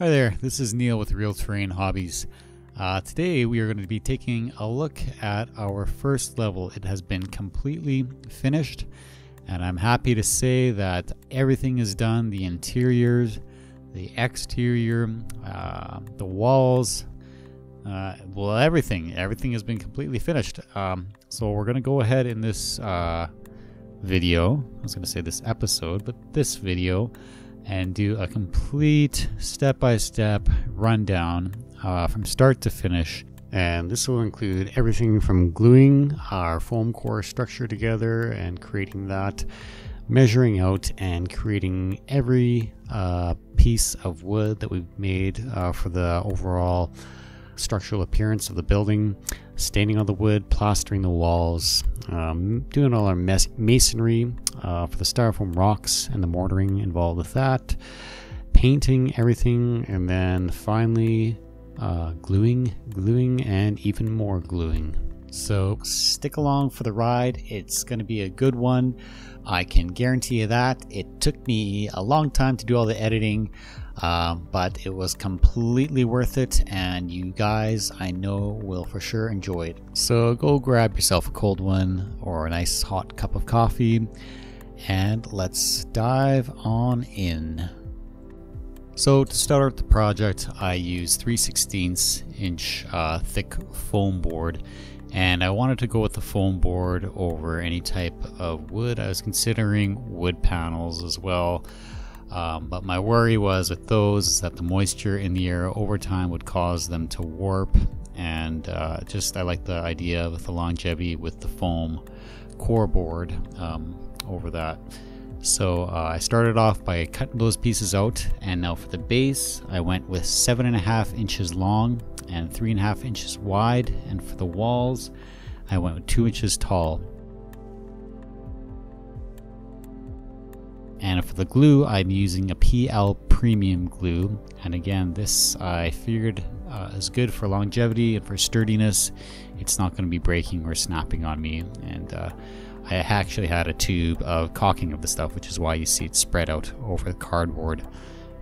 Hi there, this is Neil with Real Terrain Hobbies. Today we are going to be taking a look at our first level. It has been completely finished, and I'm happy to say that everything is done. The interiors, the exterior, the walls, everything has been completely finished. So we're going to go ahead in this video, I was going to say this episode, but this video, and do a complete step-by-step rundown from start to finish. And this will include everything from gluing our foam core structure together and creating that, measuring out and creating every piece of wood that we've made for the overall structural appearance of the building, staining all the wood, plastering the walls, doing all our masonry for the styrofoam rocks and the mortaring involved with that, painting everything, and then finally gluing, and even more gluing. So stick along for the ride. It's going to be a good one. I can guarantee you that. It took me a long time to do all the editing, but it was completely worth it, and you guys, I know, will for sure enjoy it. So go grab yourself a cold one or a nice hot cup of coffee, and let's dive on in. So to start out the project, I used 3/16 inch thick foam board, and I wanted to go with the foam board over any type of wood. I was considering wood panels as well, but my worry was with those is that the moisture in the air over time would cause them to warp, and I like the idea with the longevity with the foam core board over that. So I started off by cutting those pieces out, and now for the base I went with 7.5 inches long and 3.5 inches wide, and for the walls I went with 2 inches tall. And for the glue, I'm using a PL premium glue, and again, this I figured is good for longevity and for sturdiness. It's not going to be breaking or snapping on me, and I actually had a tube of caulking of the stuff, which is why you see it spread out over the cardboard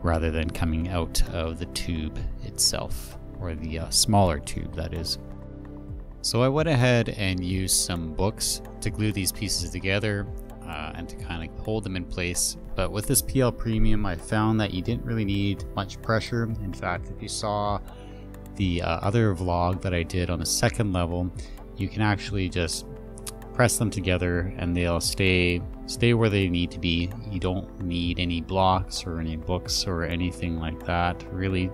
rather than coming out of the tube itself, or the smaller tube, that is. So I went ahead and used some books to glue these pieces together and to kind of hold them in place. But with this PL Premium, I found that you didn't really need much pressure. In fact, if you saw the other vlog that I did on the second level, you can actually just press them together and they'll stay where they need to be. You don't need any blocks or any books or anything like that really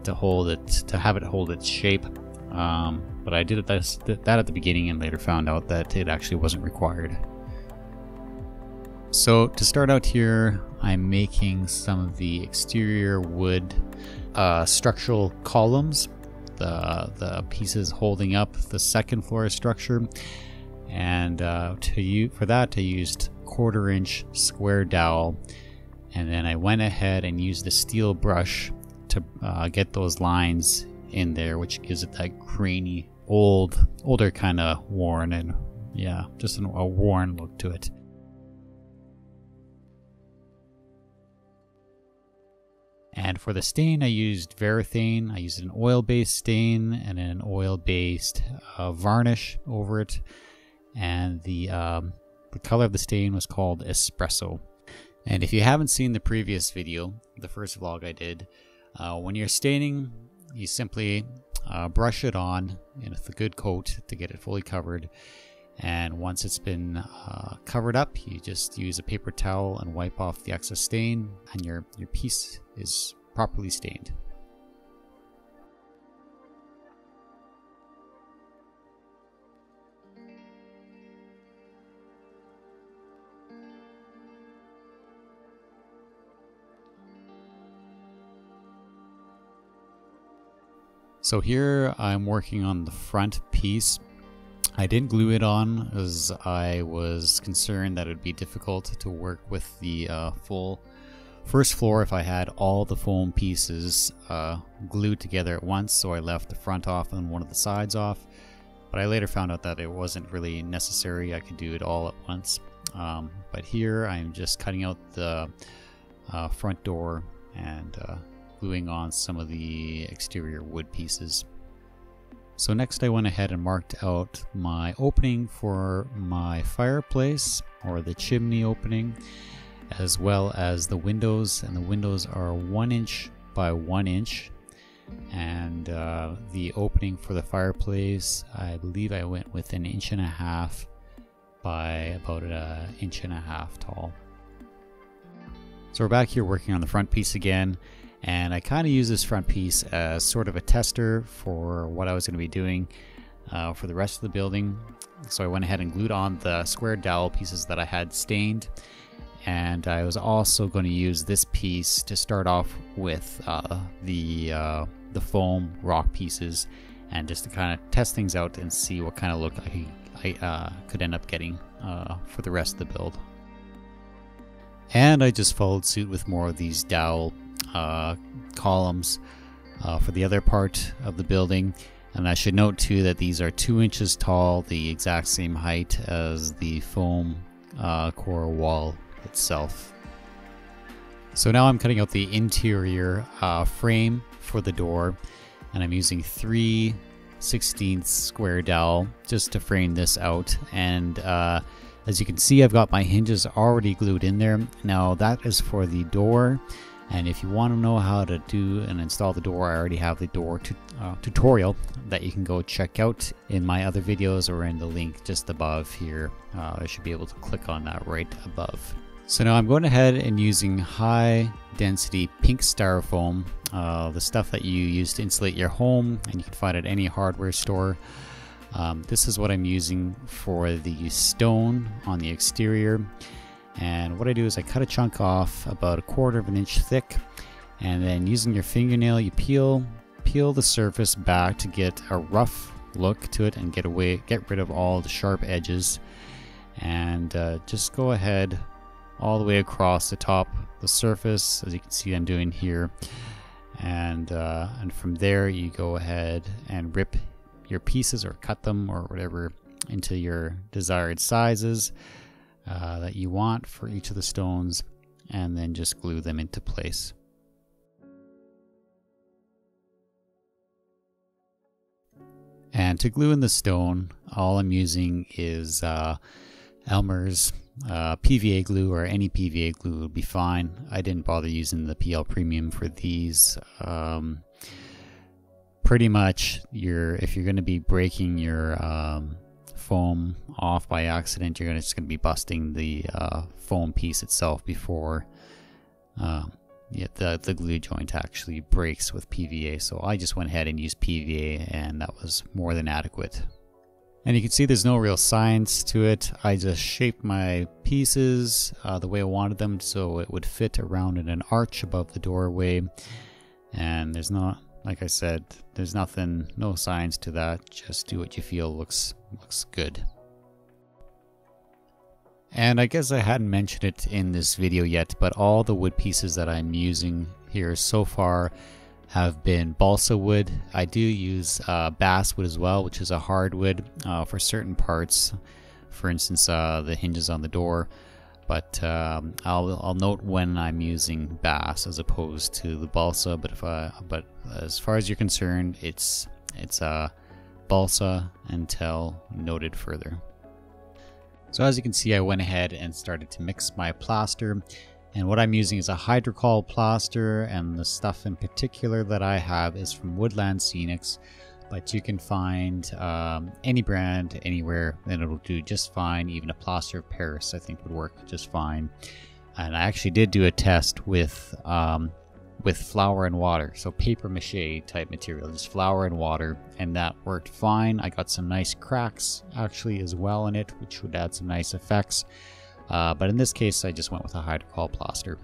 to hold it, to have it hold its shape. But I did that at the beginning and later found out that it actually wasn't required. So to start out here, I'm making some of the exterior wood structural columns, the pieces holding up the second floor structure. And for that I used 1/4 inch square dowel, and then I went ahead and used a steel brush to get those lines in there, which gives it that grainy, older kind of worn, and yeah, just a worn look to it. And for the stain, I used Varathane. I used an oil-based stain and an oil-based varnish over it. And the color of the stain was called Espresso. And if you haven't seen the previous video, the first vlog I did, when you're staining, you simply brush it on with a good coat to get it fully covered. And once it's been covered up, you just use a paper towel and wipe off the excess stain, and your piece is properly stained. So here I'm working on the front piece. I didn't glue it on as I was concerned that it would be difficult to work with the full first floor if I had all the foam pieces glued together at once, so I left the front off and one of the sides off. But I later found out that it wasn't really necessary. I could do it all at once. But here I'm just cutting out the front door and gluing on some of the exterior wood pieces. So next I went ahead and marked out my opening for my fireplace, or the chimney opening, as well as the windows, and the windows are 1 inch by 1 inch. And the opening for the fireplace, I believe I went with 1.5 inches by about 1.5 inches tall. So we're back here working on the front piece again, and I kind of use this front piece as sort of a tester for what I was going to be doing for the rest of the building. So I went ahead and glued on the square dowel pieces that I had stained, and I was also going to use this piece to start off with the foam rock pieces, and just to kind of test things out and see what kind of look I could end up getting for the rest of the build. And I just followed suit with more of these dowel columns for the other part of the building. And I should note too that these are 2 inches tall, the exact same height as the foam core wall itself. So now I'm cutting out the interior frame for the door, and I'm using 3/16 square dowel just to frame this out. And as you can see, I've got my hinges already glued in there. Now that is for the door, and if you want to know how to do and install the door, I already have the door tutorial that you can go check out in my other videos, or in the link just above here. I should be able to click on that right above. So now I'm going ahead and using high density pink styrofoam, the stuff that you use to insulate your home, and you can find it at any hardware store. This is what I'm using for the stone on the exterior. And what I do is I cut a chunk off about 1/4 inch thick, and then using your fingernail you peel the surface back to get a rough look to it and get rid of all the sharp edges, and just go ahead all the way across the top, the surface, as you can see I'm doing here, and from there you go ahead and rip your pieces or cut them or whatever into your desired sizes that you want for each of the stones, and then just glue them into place. And to glue in the stone, all I'm using is Elmer's PVA glue, or any PVA glue would be fine. I didn't bother using the PL Premium for these. Pretty much, if you're going to be breaking your foam off by accident, you're just going to be busting the foam piece itself before the glue joint actually breaks with PVA. So I just went ahead and used PVA, and that was more than adequate. And you can see there's no real science to it. I just shaped my pieces the way I wanted them, so it would fit around in an arch above the doorway. And there's not, like I said, there's no science to that. Just do what you feel looks good. And I guess I hadn't mentioned it in this video yet, but all the wood pieces that I'm using here so far have been balsa wood. I do use basswood as well, which is a hardwood for certain parts, for instance the hinges on the door, but I'll note when I'm using bass as opposed to the balsa. But as far as you're concerned, it's balsa until noted further. So as you can see, I went ahead and started to mix my plaster, and what I'm using is a hydrocool plaster, and the stuff in particular that I have is from Woodland Scenics, but you can find any brand anywhere and it'll do just fine. Even a plaster of Paris I think would work just fine. And I actually did do a test with flour and water, so paper mache type material, just flour and water, and that worked fine. I got some nice cracks actually as well in it, which would add some nice effects. But in this case, I just went with a hydrocool plaster.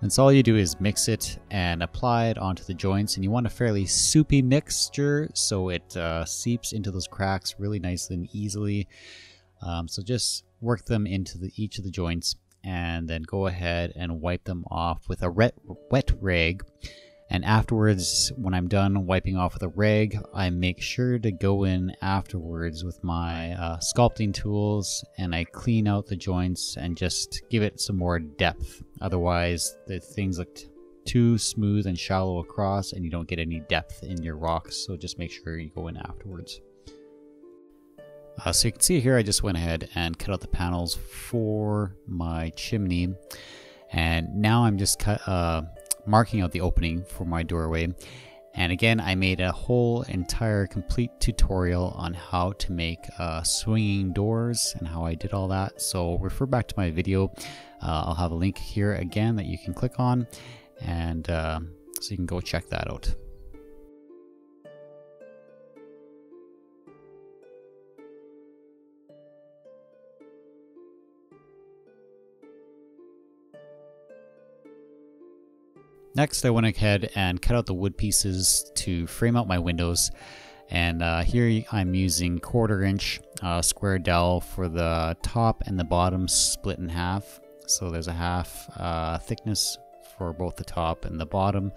And so all you do is mix it and apply it onto the joints, and you want a fairly soupy mixture so it seeps into those cracks really nicely and easily. So just work them into each of the joints, and then go ahead and wipe them off with a wet rag. And afterwards, when I'm done wiping off with a rag, I make sure to go in afterwards with my sculpting tools, and I clean out the joints and just give it some more depth. Otherwise, the things looked too smooth and shallow across, and you don't get any depth in your rocks, so just make sure you go in afterwards. So you can see here I just went ahead and cut out the panels for my chimney, and now I'm just marking out the opening for my doorway. And again, I made a whole entire complete tutorial on how to make swinging doors and how I did all that. So refer back to my video. I'll have a link here again that you can click on, and so you can go check that out. Next, I went ahead and cut out the wood pieces to frame out my windows, and here I'm using 1/4 inch square dowel for the top and the bottom split in half. So there's a half thickness for both the top and the bottom.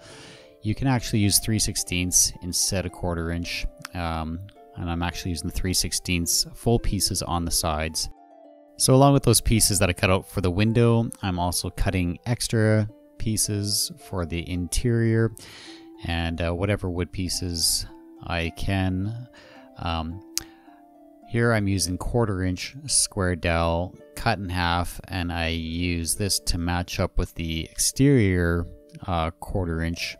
You can actually use 3/16 instead of 1/4 inch, and I'm actually using the 3/16 full pieces on the sides. So along with those pieces that I cut out for the window, I'm also cutting extra pieces for the interior, and whatever wood pieces I can. Here I'm using 1/4 inch square dowel cut in half, and I use this to match up with the exterior 1/4 inch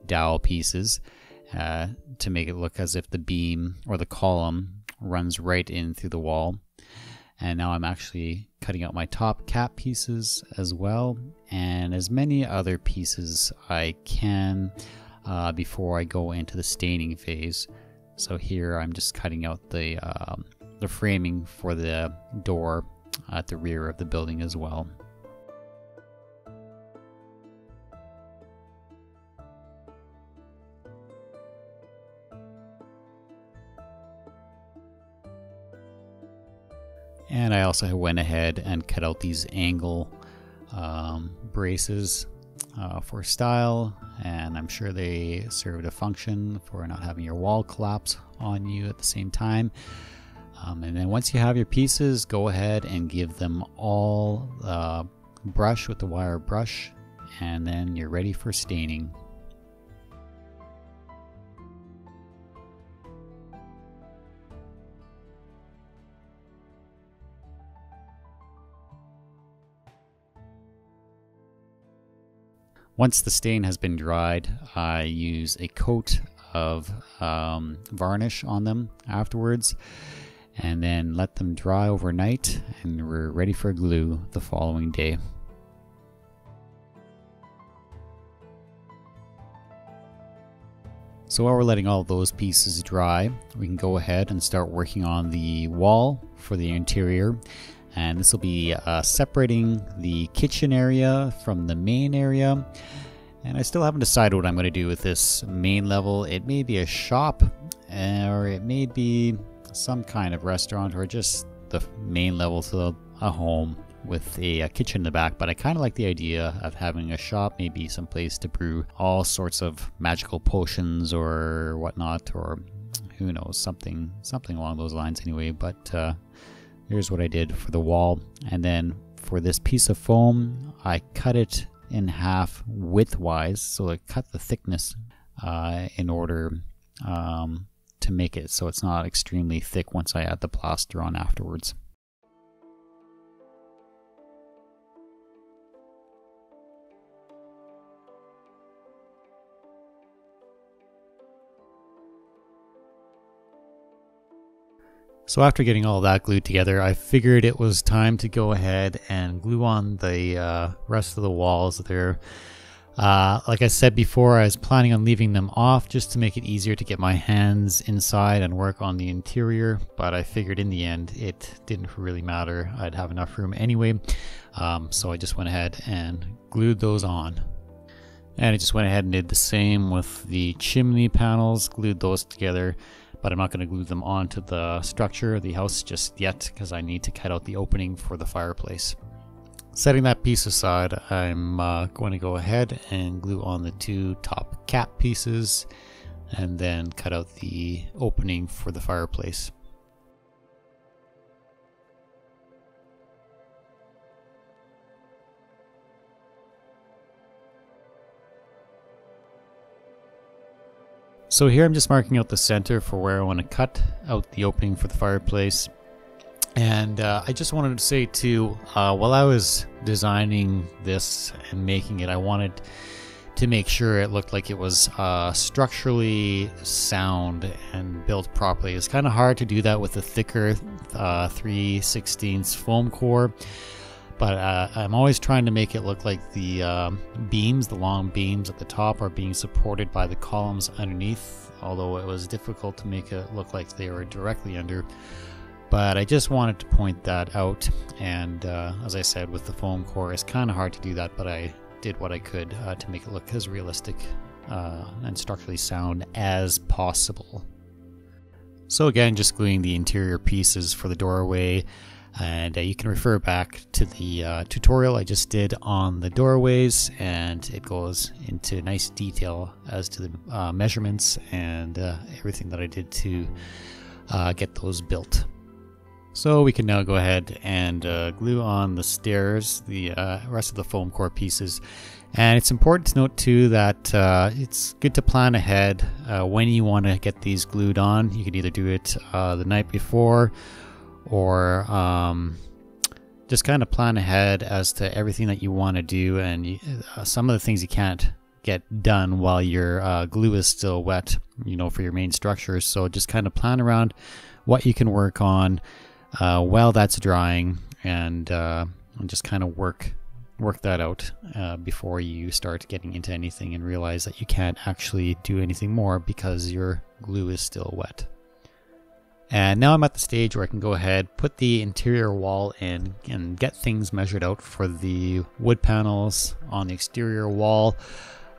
dowel pieces to make it look as if the beam or the column runs right in through the wall. And now I'm actually cutting out my top cap pieces as well, and as many other pieces I can before I go into the staining phase. So here I'm just cutting out the framing for the door at the rear of the building as well. And I also went ahead and cut out these angle braces for style, and I'm sure they served a function for not having your wall collapse on you at the same time. And then once you have your pieces, go ahead and give them all brush with the wire brush, and then you're ready for staining. Once the stain has been dried, I use a coat of varnish on them afterwards, and then let them dry overnight, and we're ready for glue the following day. So while we're letting all those pieces dry, we can go ahead and start working on the wall for the interior. And this will be separating the kitchen area from the main area. And I still haven't decided what I'm going to do with this main level. It may be a shop, or it may be some kind of restaurant, or just the main level to a home with a kitchen in the back. But I kind of like the idea of having a shop, maybe some place to brew all sorts of magical potions or whatnot, or who knows, something along those lines anyway. But here's what I did for the wall. And then for this piece of foam, I cut it in half widthwise. So I cut the thickness in order to make it so it's not extremely thick once I add the plaster on afterwards. So after getting all that glued together, I figured it was time to go ahead and glue on the rest of the walls there. Like I said before, I was planning on leaving them off just to make it easier to get my hands inside and work on the interior, but I figured in the end it didn't really matter. I'd have enough room anyway, so I just went ahead and glued those on. And I just went ahead and did the same with the chimney panels, glued those together. But I'm not going to glue them onto the structure of the house just yet, because I need to cut out the opening for the fireplace. Setting that piece aside, I'm going to go ahead and glue on the two top cap pieces, and then cut out the opening for the fireplace. So here I'm just marking out the center for where I want to cut out the opening for the fireplace. And I just wanted to say too, while I was designing this and making it, I wanted to make sure it looked like it was structurally sound and built properly. It's kind of hard to do that with a thicker 3/16 foam core, but I'm always trying to make it look like the beams, the long beams at the top, are being supported by the columns underneath, although it was difficult to make it look like they were directly under. But I just wanted to point that out, and as I said, with the foam core, it's kind of hard to do that, but I did what I could to make it look as realistic and structurally sound as possible. So again, just gluing the interior pieces for the doorway, and you can refer back to the tutorial I just did on the doorways, and it goes into nice detail as to the measurements and everything that I did to get those built. So we can now go ahead and glue on the stairs, the rest of the foam core pieces. And it's important to note too that it's good to plan ahead when you want to get these glued on. You could either do it the night before, or just kind of plan ahead as to everything that you want to do, and some of the things you can't get done while your glue is still wet, you know, for your main structure. So just kind of plan around what you can work on while that's drying, and just kind of work that out before you start getting into anything and realize that you can't actually do anything more because your glue is still wet. And now I'm at the stage where I can go ahead, put the interior wall in, and get things measured out for the wood panels on the exterior wall.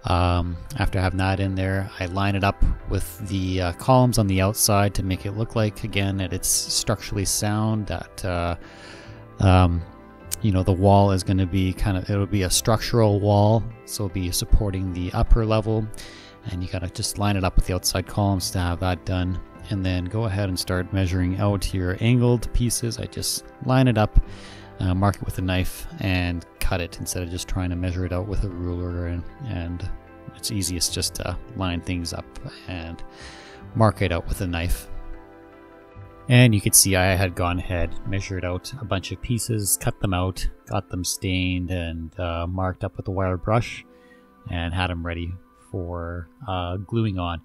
After having that in there, I line it up with the columns on the outside to make it look like, again, that it's structurally sound, that you know, the wall is going to be it'll be a structural wall, so it'll be supporting the upper level, and you gotta just line it up with the outside columns to have that done. And then go ahead and start measuring out your angled pieces. I just line it up, mark it with a knife, and cut it instead of just trying to measure it out with a ruler. And it's easiest just to line things up and mark it out with a knife. And you can see I had gone ahead, measured out a bunch of pieces, cut them out, got them stained and marked up with a wire brush, and had them ready for gluing on.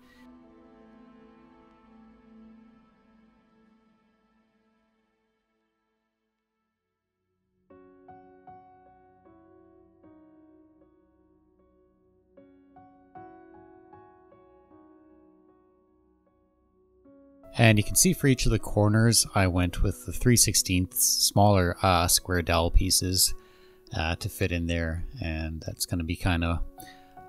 And you can see for each of the corners, I went with the 3/16 smaller square dowel pieces to fit in there, and that's going to be kind of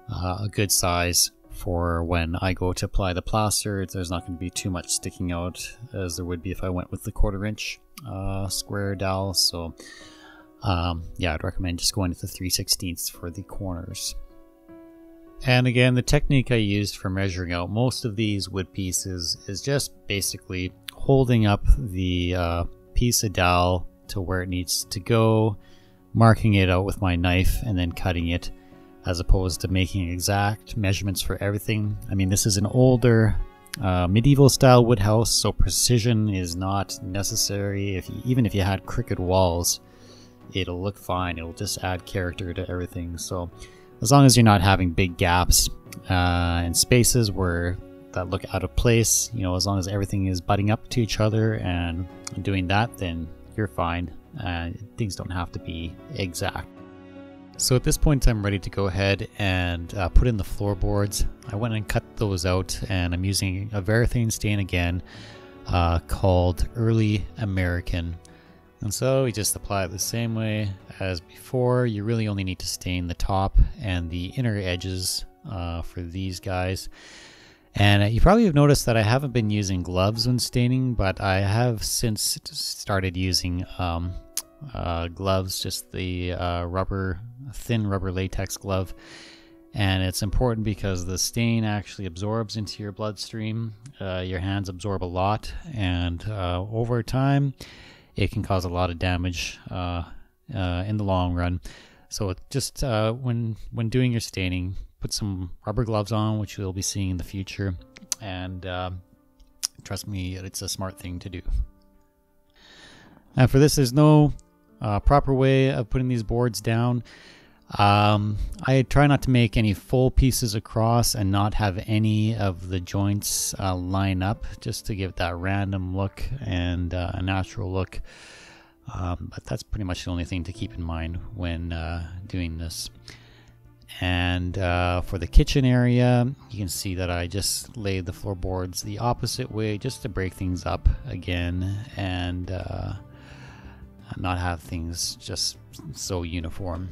a good size for when I go to apply the plaster. There's not going to be too much sticking out as there would be if I went with the 1/4" square dowel. So yeah, I'd recommend just going with the 3/16 for the corners. And again, the technique I used for measuring out most of these wood pieces is just basically holding up the piece of dowel to where it needs to go, marking it out with my knife, and then cutting it, as opposed to making exact measurements for everything. I mean, this is an older medieval style wood house, so precision is not necessary. Even if you had crooked walls, it'll look fine. It'll just add character to everything. So as long as you're not having big gaps and spaces where that look out of place, you know, as long as everything is butting up to each other and doing that, then you're fine. Things don't have to be exact. So at this point, I'm ready to go ahead and put in the floorboards. I went and cut those out, and I'm using a Varathane stain again called Early American. And so we just apply it the same way as before. You really only need to stain the top and the inner edges for these guys. And you probably have noticed that I haven't been using gloves when staining, but I have since started using gloves, just the thin rubber latex glove. And it's important because the stain actually absorbs into your bloodstream. Your hands absorb a lot, and over time it can cause a lot of damage in the long run. So just when doing your staining, put some rubber gloves on, which you'll be seeing in the future, and trust me, it's a smart thing to do. And for this, there's no proper way of putting these boards down. I try not to make any full pieces across and not have any of the joints line up, just to give that random look and a natural look. But that's pretty much the only thing to keep in mind when doing this. And for the kitchen area, you can see that I just laid the floorboards the opposite way just to break things up again and not have things just so uniform.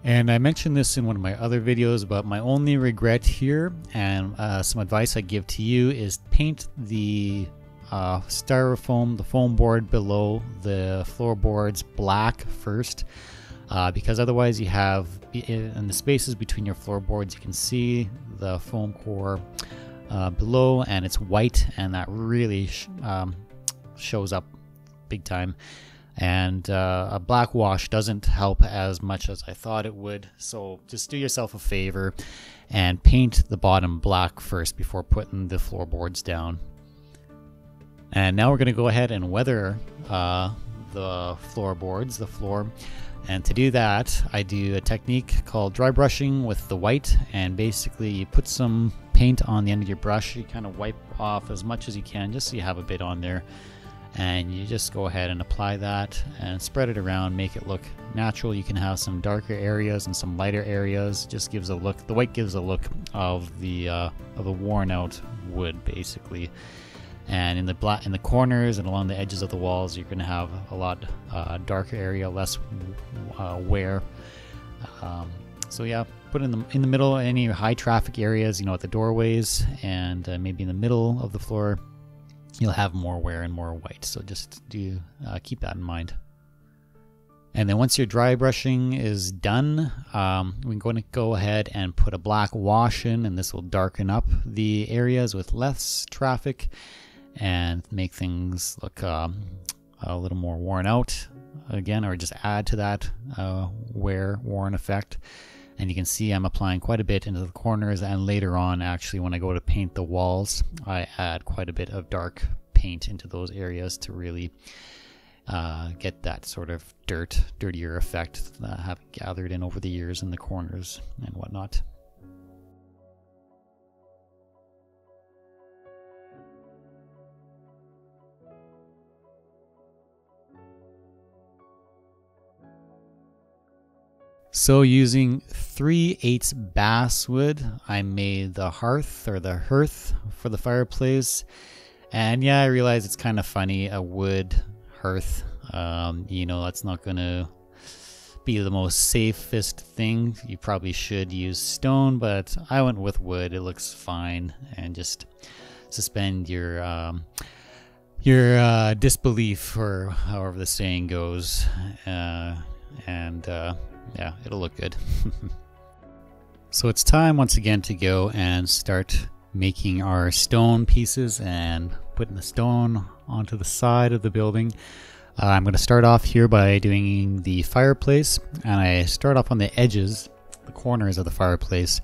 And I mentioned this in one of my other videos, but my only regret here and some advice I give to you is paint the styrofoam, the foam board below the floorboards black first, because otherwise you have in the spaces between your floorboards, you can see the foam core below, and it's white, and that really shows up big time. And a black wash doesn't help as much as I thought it would, so just do yourself a favor and paint the bottom black first before putting the floorboards down. And now we're going to go ahead and weather the floorboards, the floor. And to do that, I do a technique called dry brushing with the white, and basically you put some paint on the end of your brush. You kind of wipe off as much as you can just so you have a bit on there. And you just go ahead and apply that and spread it around, make it look natural. You can have some darker areas and some lighter areas. It just gives a look. The white gives a look of the worn out wood, basically. And in the corners and along the edges of the walls, you're going to have a lot darker area, less wear. So yeah, put in the middle, any high traffic areas, at the doorways, and maybe in the middle of the floor. You'll have more wear and more white, so just keep that in mind. And then once your dry brushing is done, we're going to go ahead and put a black wash in, and this will darken up the areas with less traffic and make things look a little more worn out again, or just add to that worn effect. And you can see I'm applying quite a bit into the corners, and later on, actually, when I go to paint the walls, I add quite a bit of dark paint into those areas to really get that sort of dirtier effect that have gathered in over the years in the corners and whatnot. So using 3/8 basswood, I made the hearth or the hearth for the fireplace. And yeah, I realize it's kind of funny, a wood hearth. That's not going to be the most safest thing. You probably should use stone, but I went with wood. It looks fine. And just suspend your disbelief, or however the saying goes. Yeah, it'll look good. So it's time once again to go and start making our stone pieces and putting the stone onto the side of the building. I'm going to start off here by doing the fireplace, and I start off on the edges, the corners of the fireplace.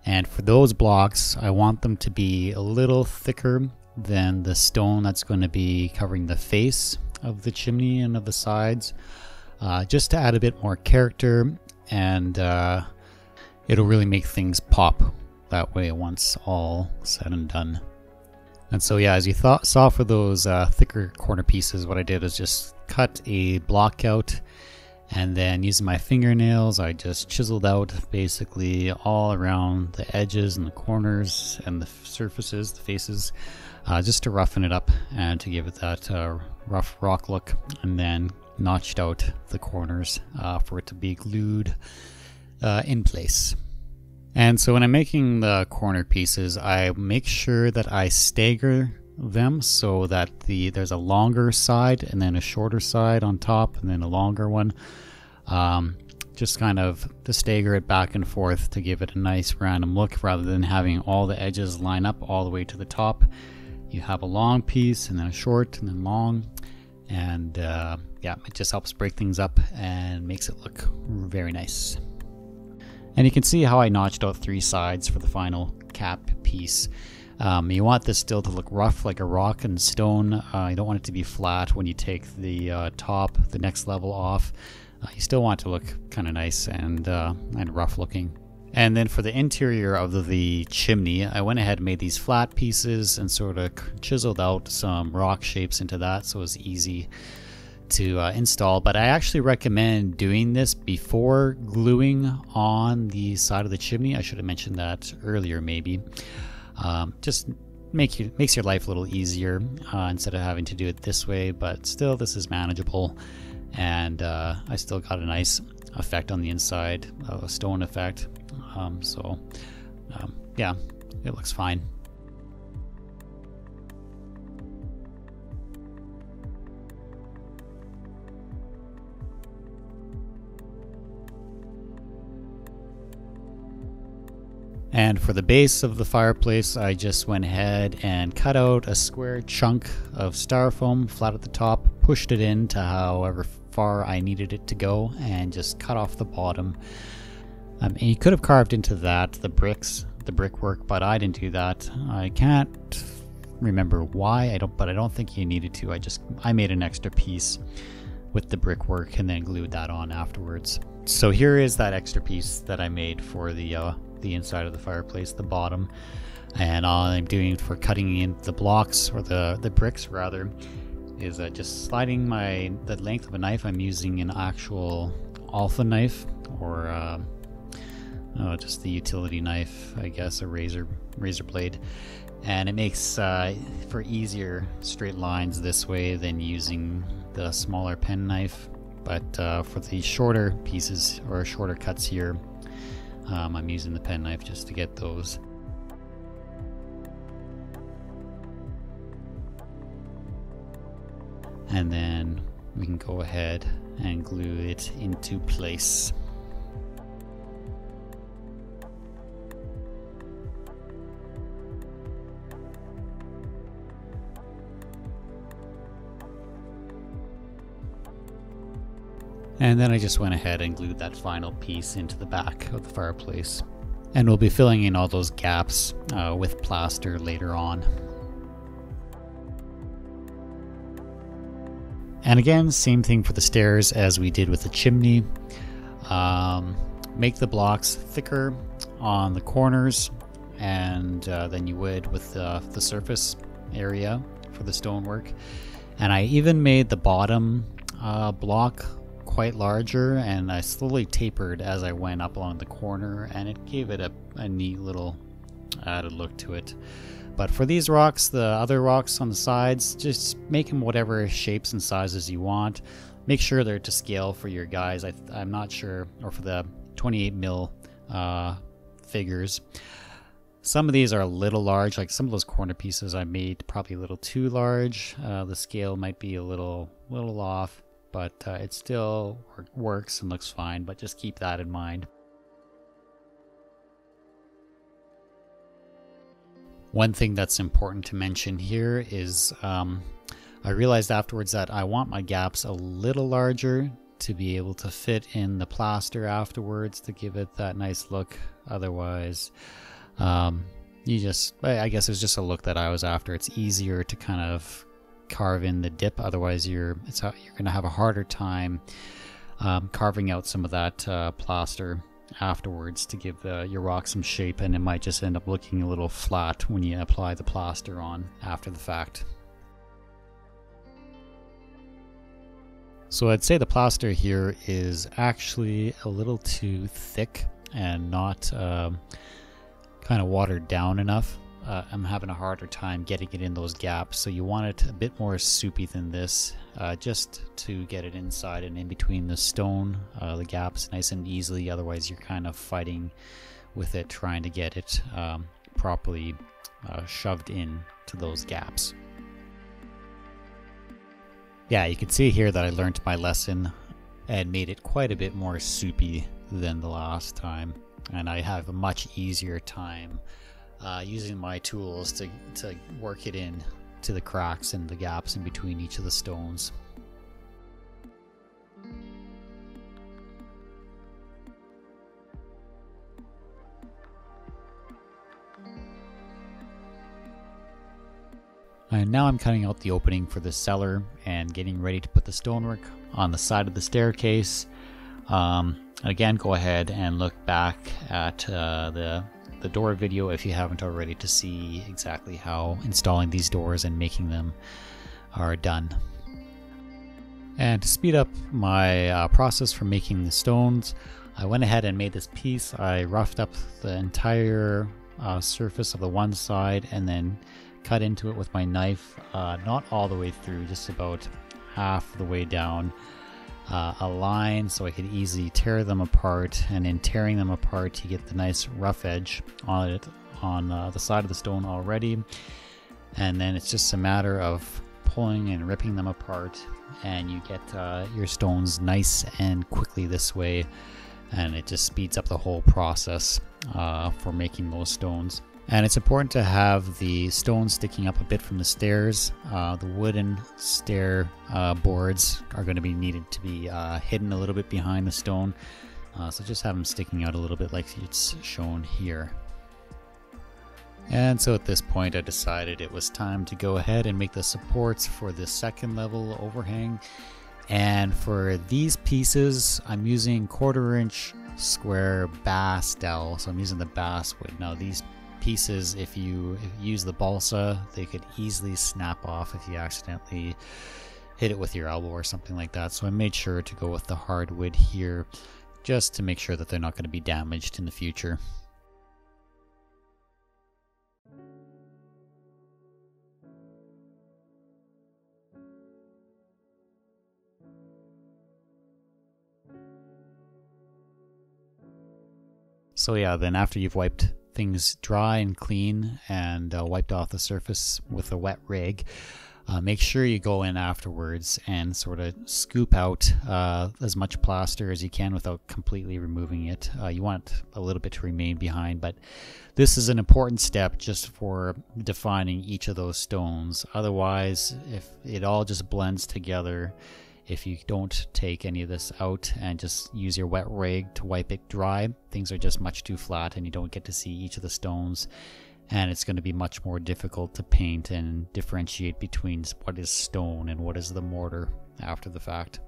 And for those blocks, I want them to be a little thicker than the stone that's going to be covering the face of the chimney and of the sides. Just to add a bit more character, and it'll really make things pop that way once all said and done. And so yeah, as you saw for those thicker corner pieces, what I did is just cut a block out, and then using my fingernails, I just chiseled out basically all around the edges and the corners and the surfaces, the faces, just to roughen it up and to give it that rough rock look, and then notched out the corners for it to be glued in place. And so when I'm making the corner pieces, I make sure that I stagger them so that there's a longer side and then a shorter side on top and then a longer one. Just kind of to stagger it back and forth to give it a nice random look, rather than having all the edges line up all the way to the top. You have a long piece and then a short and then long. And yeah, it just helps break things up and makes it look very nice. And you can see how I notched out 3 sides for the final cap piece. You want this still to look rough like a rock and stone. You don't want it to be flat when you take the the next level off. You still want it to look kind of nice and rough looking. And then for the interior of the chimney, I went ahead and made these flat pieces and sort of chiseled out some rock shapes into that, so it was easy to install. But I actually recommend doing this before gluing on the side of the chimney. I should have mentioned that earlier maybe. Just makes your life a little easier instead of having to do it this way, but still this is manageable, and I still got a nice effect on the inside, a stone effect. Yeah, it looks fine. And for the base of the fireplace, I just went ahead and cut out a square chunk of styrofoam flat at the top, pushed it in to however far I needed it to go, and just cut off the bottom. And you could have carved into that the brickwork, but I didn't do that. I can't remember why. But I don't think you needed to. I made an extra piece with the brickwork and then glued that on afterwards. So here is that extra piece that I made for the inside of the fireplace, the bottom. And all I'm doing for cutting in the blocks, or the bricks rather, is just sliding the length of a knife. I'm using an actual alpha knife, or just the utility knife, I guess, a razor blade, and it makes for easier straight lines this way than using the smaller pen knife. But for the shorter pieces or shorter cuts here, I'm using the pen knife just to get those. And then we can go ahead and glue it into place. And then I just went ahead and glued that final piece into the back of the fireplace. And we'll be filling in all those gaps with plaster later on. And again, same thing for the stairs as we did with the chimney. Make the blocks thicker on the corners and than you would with the surface area for the stonework. And I even made the bottom block quite larger, and I slowly tapered as I went up along the corner, and it gave it a neat little added look to it. But for these rocks, the other rocks on the sides, just make them whatever shapes and sizes you want. Make sure they're to scale for your guys. I'm not sure, or for the 28 mil figures. Some of these are a little large, like some of those corner pieces I made probably a little too large. The scale might be a little off, but it still works and looks fine, but just keep that in mind. One thing that's important to mention here is I realized afterwards that I want my gaps a little larger to be able to fit in the plaster afterwards to give it that nice look. Otherwise, I guess it's just a look that I was after. It's easier to kind of carve in the dip, otherwise you're going to have a harder time carving out some of that plaster afterwards to give your rock some shape, and it might just end up looking a little flat when you apply the plaster on after the fact. So I'd say the plaster here is actually a little too thick and not kind of watered down enough. I'm having a harder time getting it in those gaps, so you want it a bit more soupy than this, just to get it inside and in between the stone, the gaps, nice and easily. Otherwise you're kind of fighting with it, trying to get it properly shoved in to those gaps. Yeah, you can see here that I learned my lesson and made it quite a bit more soupy than the last time, and I have a much easier time using my tools to work it in to the cracks and the gaps in between each of the stones. And now I'm cutting out the opening for the cellar and getting ready to put the stonework on the side of the staircase. Again, go ahead and look back at the door video if you haven't already to see exactly how installing these doors and making them are done. And to speed up my process for making the stones, I went ahead and made this piece. I roughed up the entire surface of the one side and then cut into it with my knife, not all the way through, just about half the way down a line so I could easily tear them apart. And in tearing them apart, you get the nice rough edge on it on the side of the stone already. And then it's just a matter of pulling and ripping them apart, and you get your stones nice and quickly this way, and it just speeds up the whole process for making those stones. And it's important to have the stones sticking up a bit from the stairs. The wooden stair boards are going to be needed to be hidden a little bit behind the stone, so just have them sticking out a little bit like it's shown here. And so at this point I decided it was time to go ahead and make the supports for the second level overhang. And for these pieces I'm using 1/4 inch square bass dowel, so I'm using the bass wood. Now these pieces, if you use the balsa, they could easily snap off if you accidentally hit it with your elbow or something like that. So I made sure to go with the hardwood here just to make sure that they're not going to be damaged in the future. So yeah, then after you've wiped things dry and clean and wiped off the surface with a wet rag, make sure you go in afterwards and sort of scoop out as much plaster as you can without completely removing it. You want a little bit to remain behind, but this is an important step just for defining each of those stones. Otherwise, if it all just blends together, if you don't take any of this out and just use your wet rag to wipe it dry, things are just much too flat and you don't get to see each of the stones, and it's going to be much more difficult to paint and differentiate between what is stone and what is the mortar after the fact.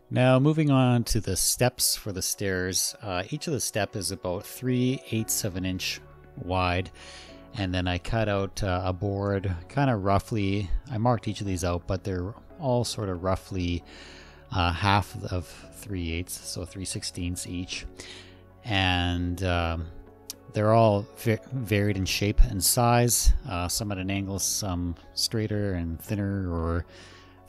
Now moving on to the steps for the stairs, each of the step is about 3/8 of an inch wide, and then I cut out a board kind of roughly. I marked each of these out, but they're all sort of roughly half of 3/8, so 3/16 each, and they're all varied in shape and size, some at an angle, some straighter and thinner or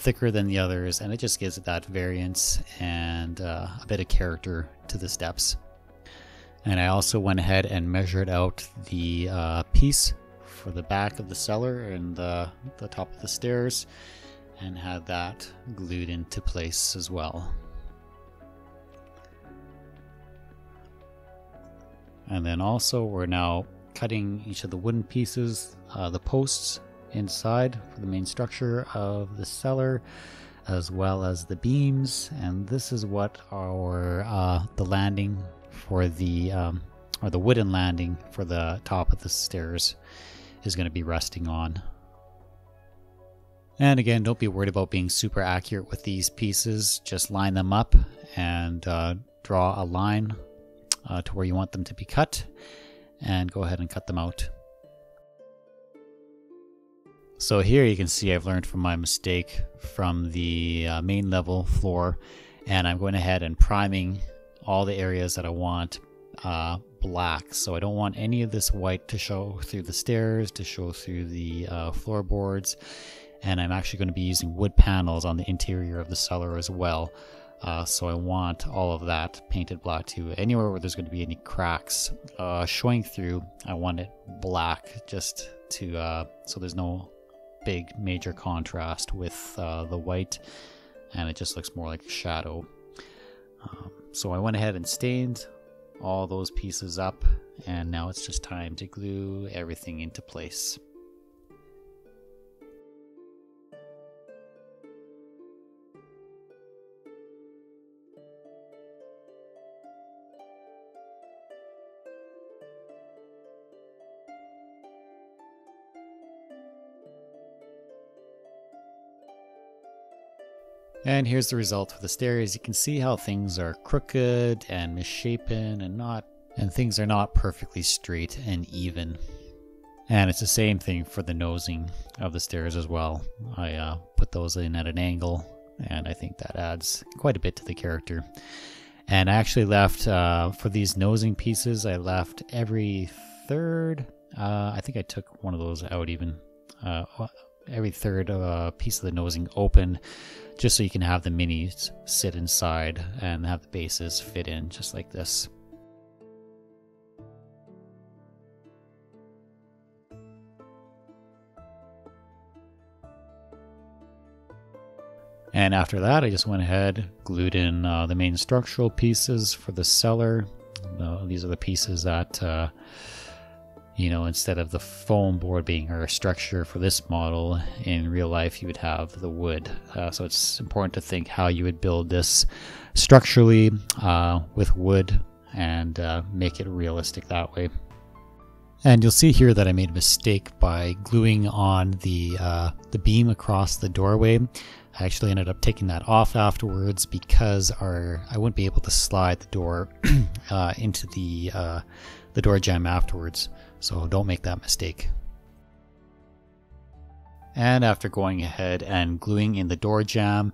thicker than the others, and it just gives it that variance and a bit of character to the steps. And I also went ahead and measured out the piece for the back of the cellar and the top of the stairs and had that glued into place as well. And then also we're now cutting each of the wooden pieces, the posts inside for the main structure of the cellar, as well as the beams. And this is what our the landing for the or the wooden landing for the top of the stairs is going to be resting on. And again, don't be worried about being super accurate with these pieces. Just line them up and draw a line to where you want them to be cut, and go ahead and cut them out. So here you can see I've learned from my mistake from the main level floor, and I'm going ahead and priming all the areas that I want black. So I don't want any of this white to show through the stairs, to show through the floorboards, and I'm actually going to be using wood panels on the interior of the cellar as well. So I want all of that painted black too. Anywhere where there's going to be any cracks showing through, I want it black, just to so there's no big major contrast with the white, and it just looks more like a shadow. So I went ahead and stained all those pieces up, and now it's just time to glue everything into place. And here's the result for the stairs. You can see how things are crooked and misshapen and things are not perfectly straight and even. And it's the same thing for the nosing of the stairs as well. I put those in at an angle, and I think that adds quite a bit to the character. And I actually left, for these nosing pieces, I left every third, I think I took one of those out even, every third piece of the nosing open, just so you can have the minis sit inside and have the bases fit in just like this. And after that, I just went ahead, glued in the main structural pieces for the cellar. These are the pieces that, instead of the foam board being our structure for this model, in real life you would have the wood. So it's important to think how you would build this structurally with wood and make it realistic that way. And you'll see here that I made a mistake by gluing on the beam across the doorway. I actually ended up taking that off afterwards because I wouldn't be able to slide the door into the door jamb afterwards. So don't make that mistake. And after going ahead and gluing in the door jamb,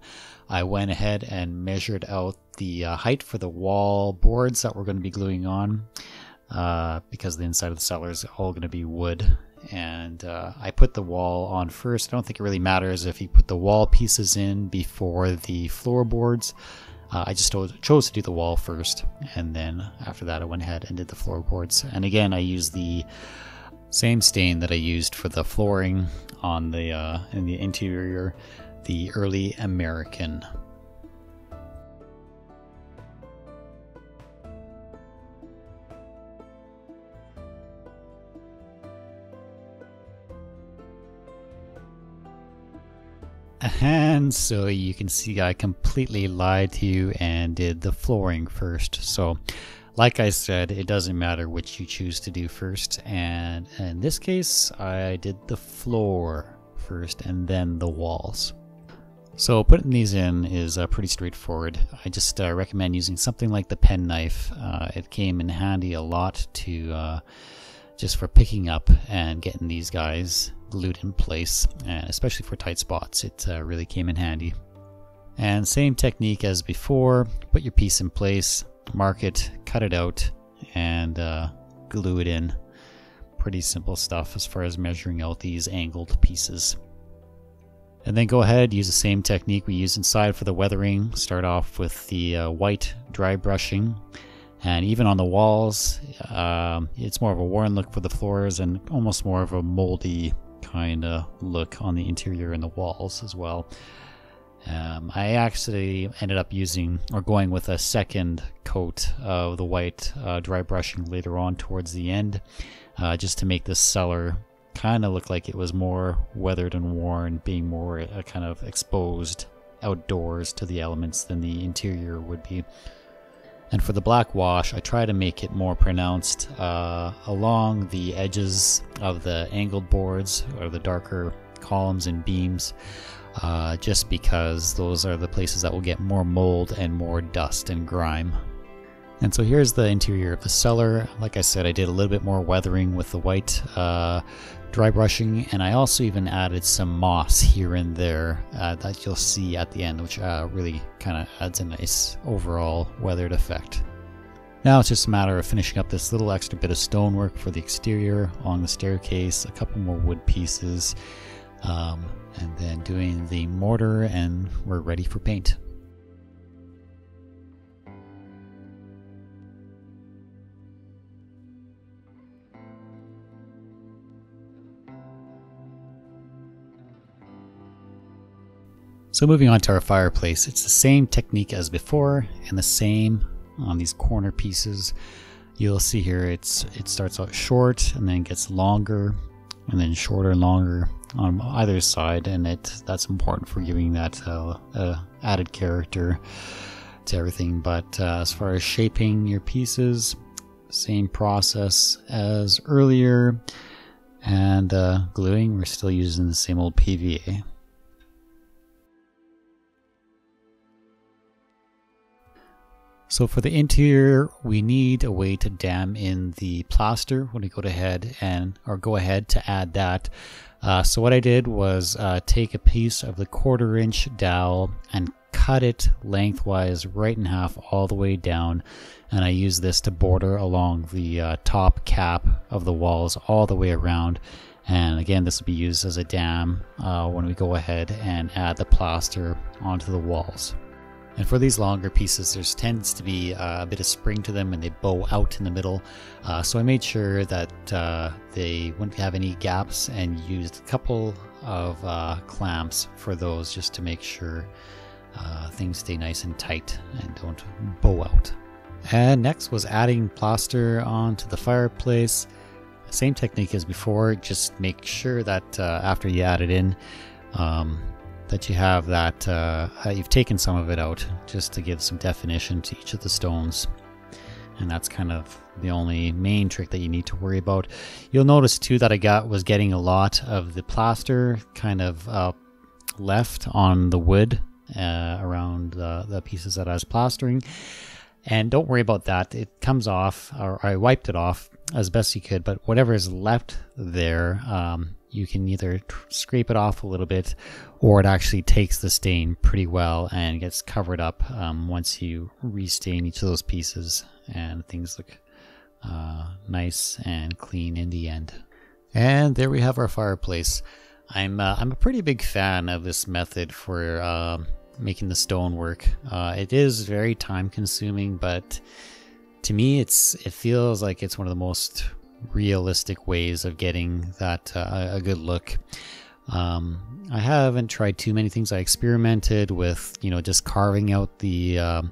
I went ahead and measured out the height for the wall boards that we're going to be gluing on, because the inside of the cellar is all going to be wood. And I put the wall on first. I don't think it really matters if you put the wall pieces in before the floorboards. I just chose to do the wall first, and then after that I went ahead and did the floorboards. And again, I used the same stain that I used for the flooring on the in the interior, the Early American. And so you can see I completely lied to you and did the flooring first. So like I said, it doesn't matter which you choose to do first, and in this case I did the floor first and then the walls. So putting these in is pretty straightforward. I just recommend using something like the penknife. It came in handy a lot to just for picking up and getting these guys glued in place, and especially for tight spots, it really came in handy. And same technique as before, put your piece in place, mark it, cut it out, and glue it in. Pretty simple stuff as far as measuring out these angled pieces. And then go ahead, use the same technique we used inside for the weathering. Start off with the white dry brushing. And even on the walls, it's more of a worn look for the floors and almost more of a moldy kind of look on the interior and the walls as well. I actually ended up going with a second coat of the white dry brushing later on towards the end, just to make this cellar kind of look like it was more weathered and worn, being more kind of exposed outdoors to the elements than the interior would be. And for the black wash, I try to make it more pronounced along the edges of the angled boards or the darker columns and beams, just because those are the places that will get more mold and more dust and grime. And so here's the interior of the cellar. Like I said, I did a little bit more weathering with the white dry brushing, and I also even added some moss here and there that you'll see at the end, which really kind of adds a nice overall weathered effect. Now it's just a matter of finishing up this little extra bit of stonework for the exterior along the staircase, a couple more wood pieces, and then doing the mortar, and we're ready for paint. So moving on to our fireplace, it's the same technique as before and the same on these corner pieces. You'll see here it starts out short and then gets longer and then shorter and longer on either side, and that's important for giving that added character to everything. But as far as shaping your pieces, same process as earlier, and gluing, we're still using the same old PVA. So for the interior, we need a way to dam in the plaster when we go ahead to add that. So what I did was take a piece of the 1/4 inch dowel and cut it lengthwise right in half all the way down, and I use this to border along the top cap of the walls all the way around. And again, this will be used as a dam when we go ahead and add the plaster onto the walls. And for these longer pieces, there tends to be a bit of spring to them and they bow out in the middle. So I made sure that they wouldn't have any gaps and used a couple of clamps for those just to make sure things stay nice and tight and don't bow out. And next was adding plaster onto the fireplace. Same technique as before, just make sure that after you add it in, that you have that you've taken some of it out just to give some definition to each of the stones. And that's kind of the only main trick that you need to worry about. You'll notice too that I was getting a lot of the plaster kind of left on the wood around the pieces that I was plastering. And don't worry about that, it comes off, or I wiped it off as best you could, but whatever is left there, you can either scrape it off a little bit, or it actually takes the stain pretty well and gets covered up once you restain each of those pieces, and things look nice and clean in the end. And there we have our fireplace. I'm a pretty big fan of this method for making the stone work. It is very time consuming, but to me it feels like it's one of the most realistic ways of getting that a good look. I haven't tried too many things. I experimented with just carving out a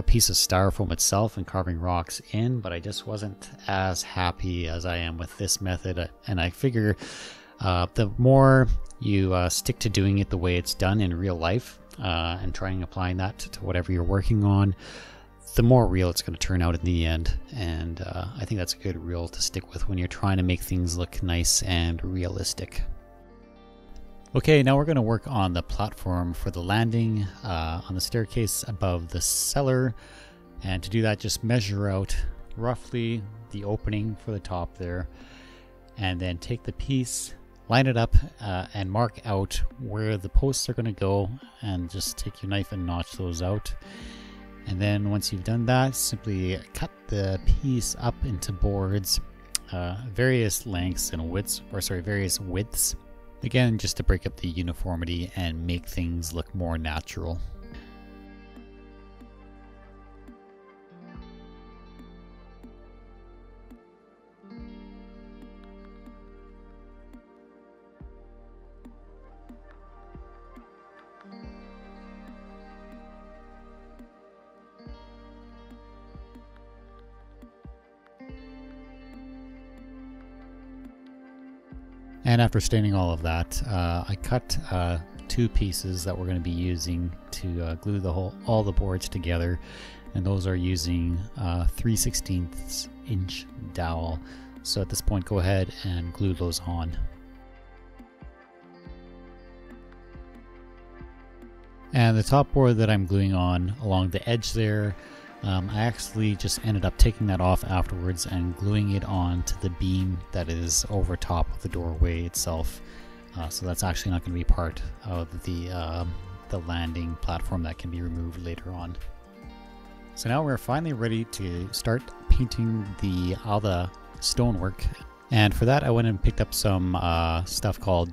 piece of styrofoam itself and carving rocks in, but I just wasn't as happy as I am with this method. And I figure the more you stick to doing it the way it's done in real life and applying that to whatever you're working on, the more real it's going to turn out in the end. And I think that's a good rule to stick with when you're trying to make things look nice and realistic. Okay, now we're going to work on the platform for the landing on the staircase above the cellar. And to do that, just measure out roughly the opening for the top there, and then take the piece, line it up, and mark out where the posts are going to go, and just take your knife and notch those out. And then once you've done that, simply cut the piece up into boards, various lengths and widths, various widths. Again, just to break up the uniformity and make things look more natural. And after staining all of that, I cut 2 pieces that we're going to be using to glue all the boards together, and those are using 3/16 inch dowel. So at this point, go ahead and glue those on. And the top board that I'm gluing on along the edge there, I actually just ended up taking that off afterwards and gluing it onto the beam that is over top of the doorway itself. So that's actually not going to be part of the landing platform that can be removed later on. So now we're finally ready to start painting all the stonework. And for that, I went and picked up some stuff called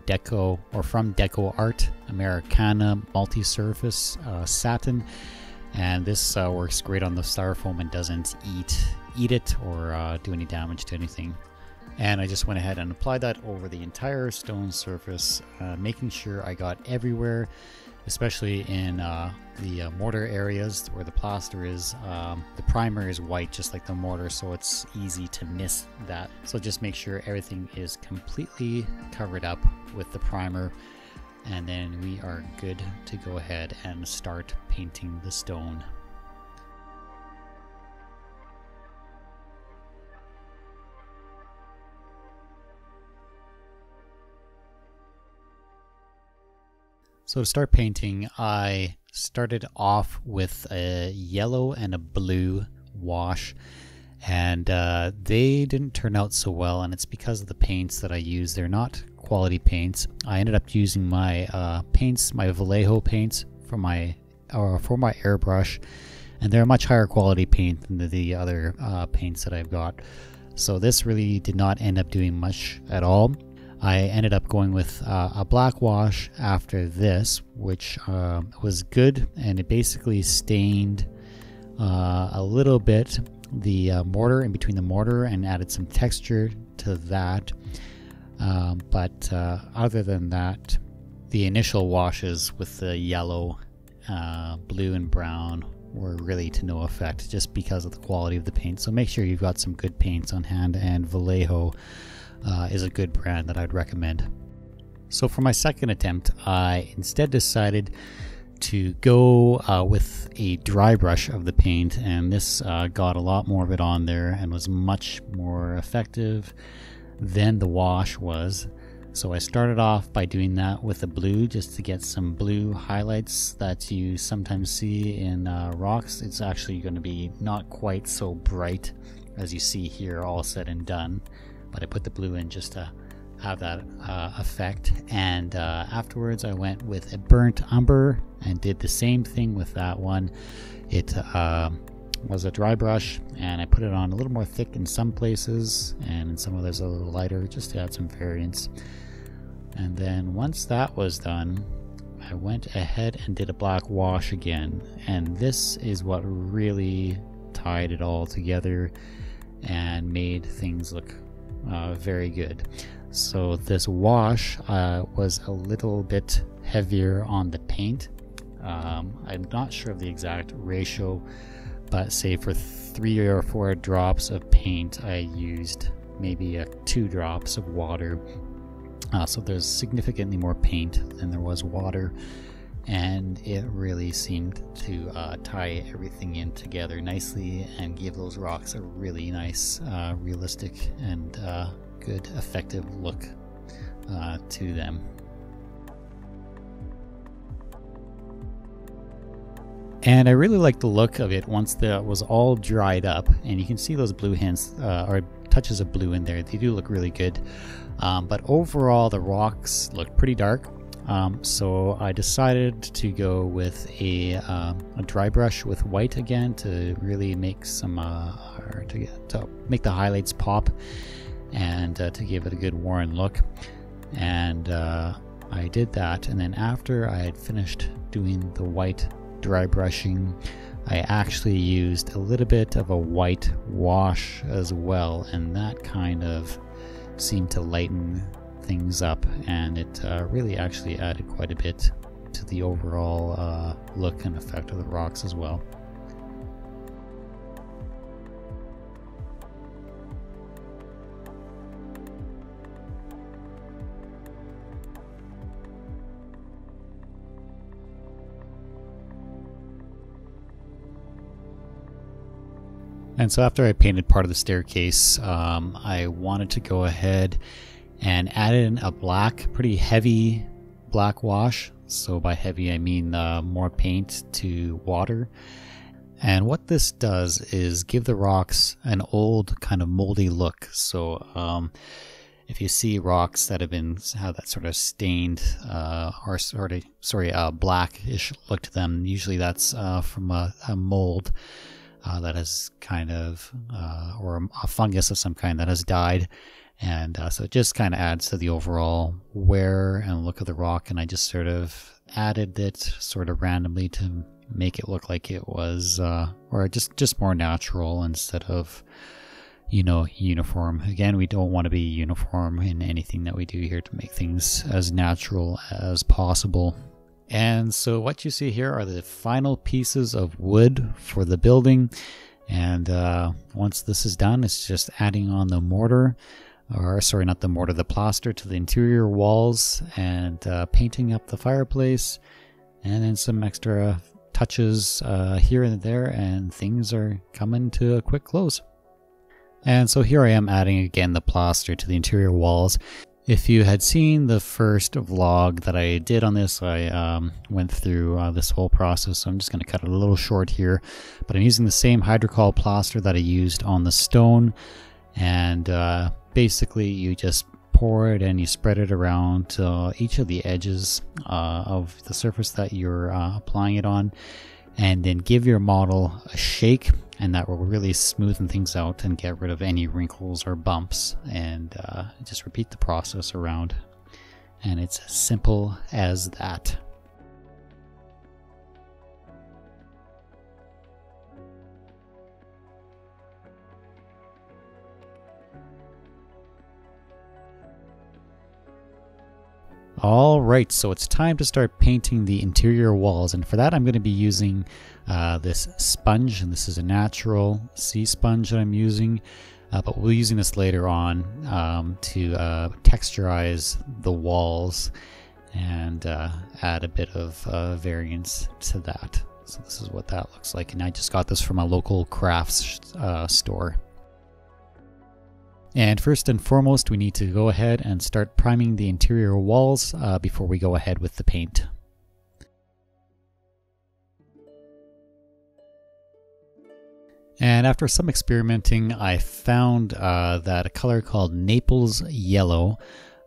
from Deco Art Americana multi-surface satin. And this works great on the styrofoam and doesn't eat it or do any damage to anything. And I just went ahead and applied that over the entire stone surface, making sure I got everywhere, especially in the mortar areas where the plaster is. The primer is white just like the mortar, so it's easy to miss that. So just make sure everything is completely covered up with the primer, and then we are good to go ahead and start painting the stone. So to start painting, I started off with a yellow and a blue wash, and they didn't turn out so well, and it's because of the paints that I use. They're not quality paints. I ended up using my paints, my Vallejo paints for my airbrush, and they're a much higher quality paint than the other paints that I've got. So this really did not end up doing much at all. I ended up going with a black wash after this, which was good, and it basically stained a little bit the mortar, in between the mortar, and added some texture to that. But other than that, the initial washes with the yellow, blue, and brown were really to no effect, just because of the quality of the paint. So make sure you've got some good paints on hand, and Vallejo is a good brand that I'd recommend. So for my second attempt, I instead decided to go with a dry brush of the paint, and this got a lot more of it on there and was much more effective than the wash was. So I started off by doing that with the blue, just to get some blue highlights that you sometimes see in rocks. It's actually going to be not quite so bright as you see here, all said and done, but I put the blue in just to have that effect. And afterwards I went with a burnt umber and did the same thing with that one. It was a dry brush, and I put it on a little more thick in some places, and in some others a little lighter, just to add some variance. And then once that was done, I went ahead and did a black wash again, and this is what really tied it all together and made things look very good. So this wash was a little bit heavier on the paint. I'm not sure of the exact ratio, but say for 3 or 4 drops of paint, I used maybe 2 drops of water. So there's significantly more paint than there was water, and it really seemed to tie everything in together nicely and give those rocks a really nice, realistic, and good, effective look to them. And I really like the look of it once that was all dried up, and you can see those blue hints or touches of blue in there. They do look really good, but overall the rocks look pretty dark. So I decided to go with a dry brush with white again to really make some to make the highlights pop, and to give it a good worn look. And I did that, and then after I had finished doing the white dry brushing, I actually used a little bit of a white wash as well, and that kind of seemed to lighten things up, and it really actually added quite a bit to the overall look and effect of the rocks as well. And so after I painted part of the staircase, I wanted to go ahead and add in a pretty heavy black wash. So by heavy I mean more paint to water. And what this does is give the rocks an old kind of moldy look. So if you see rocks that have that sort of stained blackish look to them, usually that's from a mold that has kind of or a fungus of some kind that has died. And so it just kind of adds to the overall wear and look of the rock, and I just sort of added it sort of randomly to make it look like it was or just more natural instead of, you know, uniform. Again, we don't want to be uniform in anything that we do here, to make things as natural as possible. And so what you see here are the final pieces of wood for the building, and once this is done, it's just adding on the mortar, or sorry, not the mortar, the plaster to the interior walls, and painting up the fireplace, and then some extra touches here and there, and things are coming to a quick close. And so here I am adding again the plaster to the interior walls. If you had seen the first vlog that I did on this, I went through this whole process, so I'm just going to cut it a little short here. But I'm using the same hydrocolor plaster that I used on the stone, and basically you just pour it and you spread it around each of the edges of the surface that you're applying it on, and then give your model a shake, and that will really smoothen things out and get rid of any wrinkles or bumps, and just repeat the process around. And it's as simple as that. Alright, so it's time to start painting the interior walls, and for that I'm going to be using this sponge, and this is a natural sea sponge that I'm using, but we'll be using this later on to texturize the walls and add a bit of variance to that. So this is what that looks like, and I just got this from a local crafts store. And first and foremost, we need to go ahead and start priming the interior walls before we go ahead with the paint. And after some experimenting, I found that a color called Naples Yellow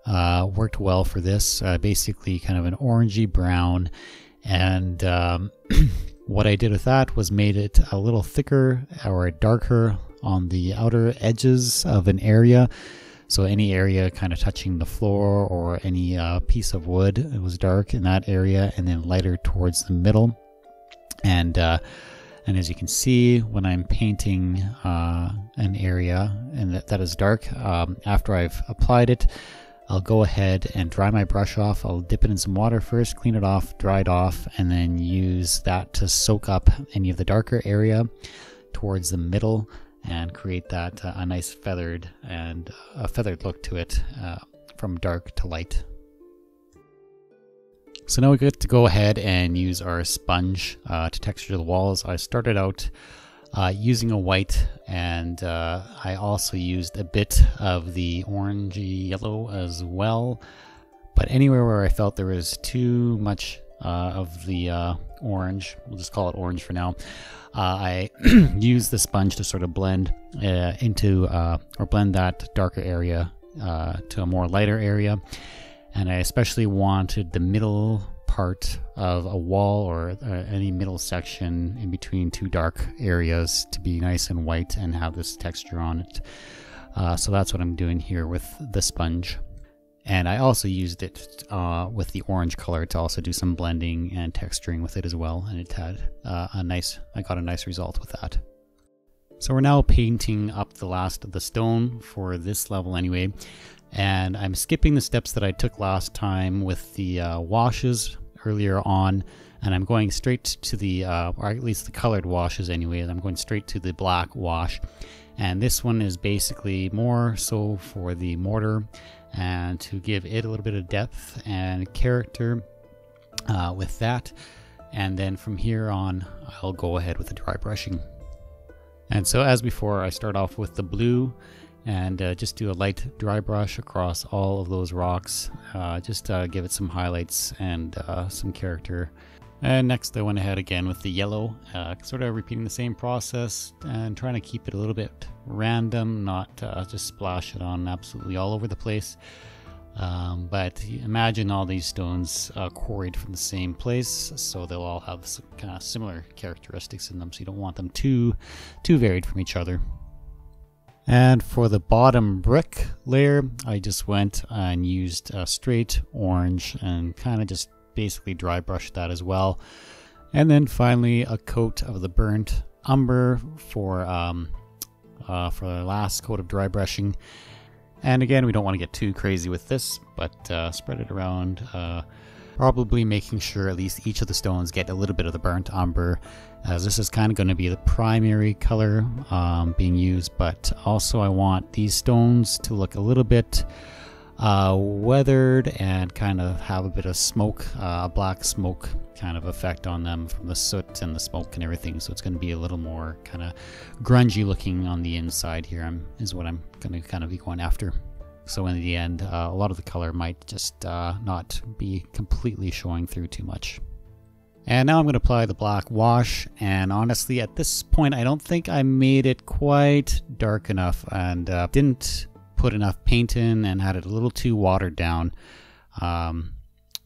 worked well for this. Basically kind of an orangey brown, and what I did with that was made it a little thicker or darker on the outer edges of an area, so any area kind of touching the floor or any piece of wood, it was dark in that area, and then lighter towards the middle. And as you can see, when I'm painting an area and that is dark, after I've applied it, I'll go ahead and dry my brush off. I'll dip it in some water first, clean it off, dry it off, and then use that to soak up any of the darker area towards the middle and create that a nice feathered look to it from dark to light. So now we get to go ahead and use our sponge to texture the walls. I started out using a white, and I also used a bit of the orangey yellow as well, but anywhere where I felt there was too much of the orange, we'll just call it orange for now, I use the sponge to sort of blend blend that darker area to a more lighter area. And I especially wanted the middle part of a wall or any middle section in between two dark areas to be nice and white and have this texture on it. So that's what I'm doing here with the sponge. And I also used it with the orange color to also do some blending and texturing with it as well, and it had I got a nice result with that. So we're now painting up the last of the stone for this level anyway, and I'm skipping the steps that I took last time with the washes earlier on, and I'm going straight to the, or at least the colored washes anyway, and I'm going straight to the black wash. And this one is basically more so for the mortar and to give it a little bit of depth and character with that. And then from here on, I'll go ahead with the dry brushing. And so as before, I start off with the blue and just do a light dry brush across all of those rocks, just give it some highlights and some character. And next I went ahead again with the yellow, sort of repeating the same process and trying to keep it a little bit random, not just splash it on absolutely all over the place. But imagine all these stones quarried from the same place, so they'll all have some kind of similar characteristics in them, so you don't want them too varied from each other. And for the bottom brick layer, I just went and used straight orange and kind of just basically dry brushed that as well. And then finally a coat of the burnt umber for the last coat of dry brushing. And again, we don't want to get too crazy with this, but spread it around, probably making sure at least each of the stones get a little bit of the burnt umber, as this is kind of going to be the primary color being used. But also I want these stones to look a little bit weathered and kind of have a bit of smoke, black smoke kind of effect on them from the soot and the smoke and everything. So it's going to be a little more kind of grungy looking on the inside here, is what I'm going to kind of be going after. So in the end, a lot of the color might just not be completely showing through too much. And now I'm going to apply the black wash, and honestly at this point I don't think I made it quite dark enough, and didn't put enough paint in and had it a little too watered down.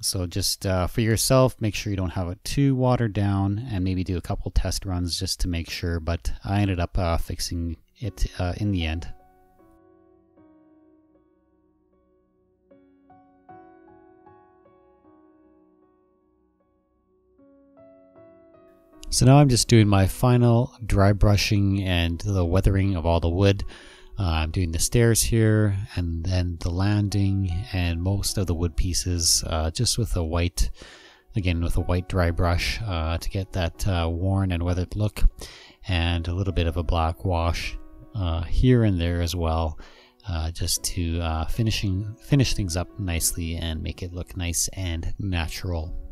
So just for yourself, make sure you don't have it too watered down, and maybe do a couple test runs just to make sure, but I ended up fixing it in the end. So now I'm just doing my final dry brushing and the weathering of all the wood. I'm doing the stairs here, and then the landing and most of the wood pieces just with a white, again with a white dry brush to get that worn and weathered look, and a little bit of a black wash here and there as well, just to finish things up nicely and make it look nice and natural.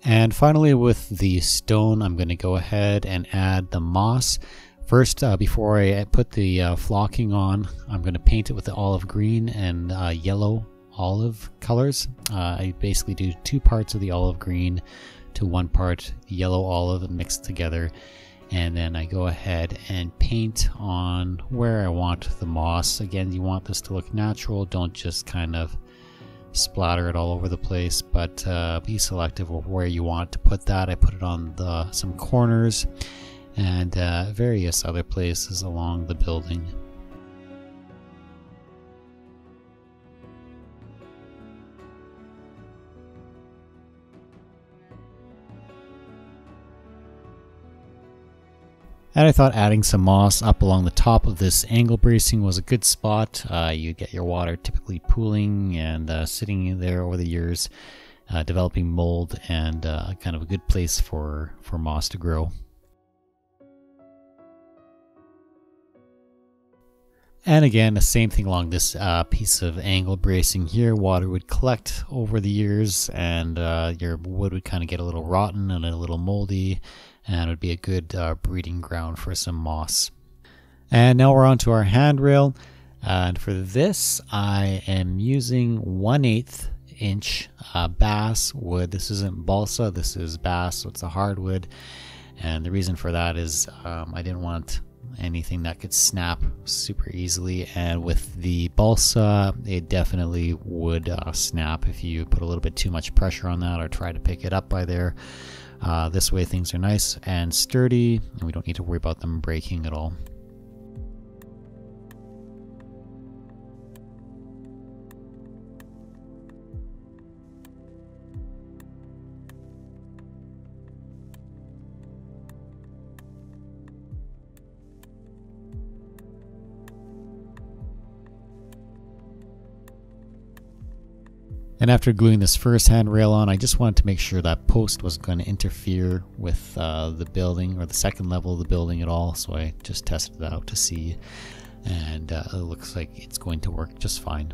And finally, with the stone, I'm going to go ahead and add the moss. First, before I put the flocking on, I'm going to paint it with the olive green and yellow olive colors. I basically do 2 parts of the olive green to 1 part yellow olive mixed together. And then I go ahead and paint on where I want the moss. Again, you want this to look natural. Don't just kind of splatter it all over the place, but be selective of where you want to put that. I put it on some corners and various other places along the building. And I thought adding some moss up along the top of this angle bracing was a good spot. You get your water typically pooling and sitting there over the years, developing mold, and kind of a good place for moss to grow. And again, the same thing along this piece of angle bracing here. Water would collect over the years, and your wood would kind of get a little rotten and a little moldy, and it would be a good breeding ground for some moss. And now we're on to our handrail, and for this I am using 1/8 inch bass wood. This isn't balsa, this is bass, so it's a hardwood, and the reason for that is I didn't want anything that could snap super easily, and with the balsa it definitely would snap if you put a little bit too much pressure on that or try to pick it up by there. This way things are nice and sturdy, and we don't need to worry about them breaking at all. And after gluing this first handrail on, I just wanted to make sure that post wasn't going to interfere with the building or the second level of the building at all. So I just tested it out to see, and it looks like it's going to work just fine.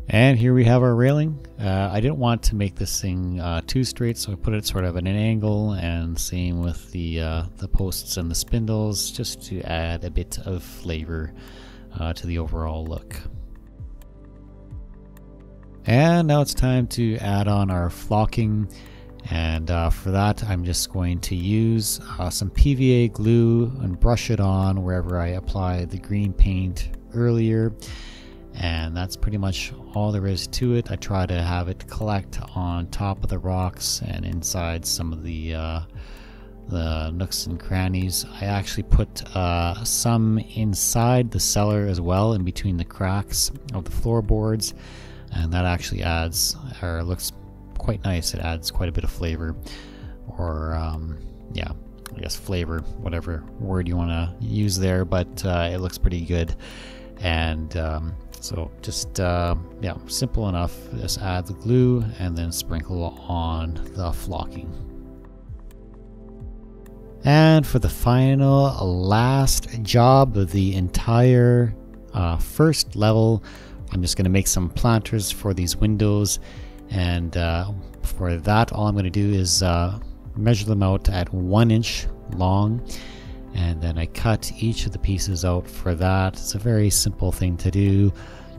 And here we have our railing. I didn't want to make this thing too straight, so I put it sort of at an angle, and same with the posts and the spindles, just to add a bit of flavor to the overall look. And now it's time to add on our flocking, and for that I'm just going to use some PVA glue and brush it on wherever I applied the green paint earlier, and that's pretty much all there is to it. I try to have it collect on top of the rocks and inside some of the nooks and crannies. I actually put some inside the cellar as well, in between the cracks of the floorboards. And that actually adds, or looks quite nice. It adds quite a bit of flavor, or yeah, I guess flavor, whatever word you want to use there, but it looks pretty good. And so just, yeah, simple enough. Just add the glue and then sprinkle on the flocking. And for the final last job of the entire first level, I'm just going to make some planters for these windows, and for that all I'm going to do is measure them out at 1 inch long, and then I cut each of the pieces out for that. It's a very simple thing to do.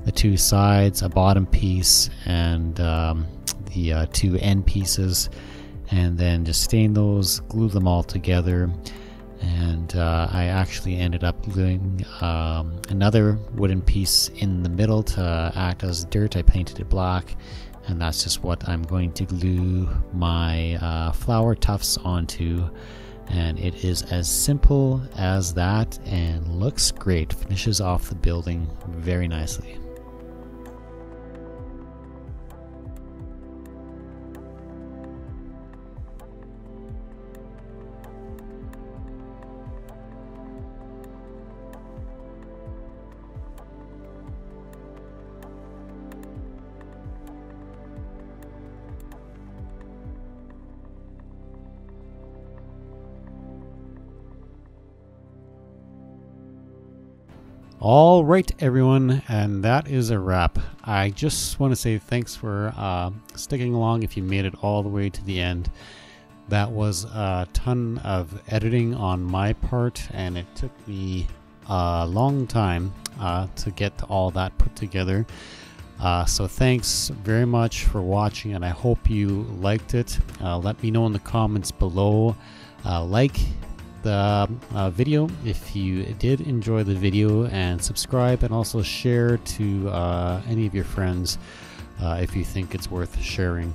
The two sides, a bottom piece, and the two end pieces, and then just stain those, glue them all together. And I actually ended up gluing another wooden piece in the middle to act as dirt. I painted it black, and that's just what I'm going to glue my flower tufts onto. And it is as simple as that, and looks great. Finishes off the building very nicely. All right, everyone, and that is a wrap. I just want to say thanks for sticking along if you made it all the way to the end. That was a ton of editing on my part, and it took me a long time to get all that put together. So thanks very much for watching, and I hope you liked it. Let me know in the comments below. Like the video if you did enjoy the video, and subscribe, and also share to any of your friends if you think it's worth sharing.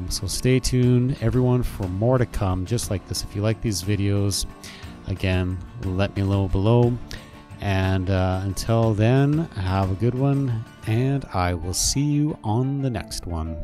So stay tuned, everyone, for more to come just like this. If you like these videos, again, let me know below, and until then, have a good one, and I will see you on the next one.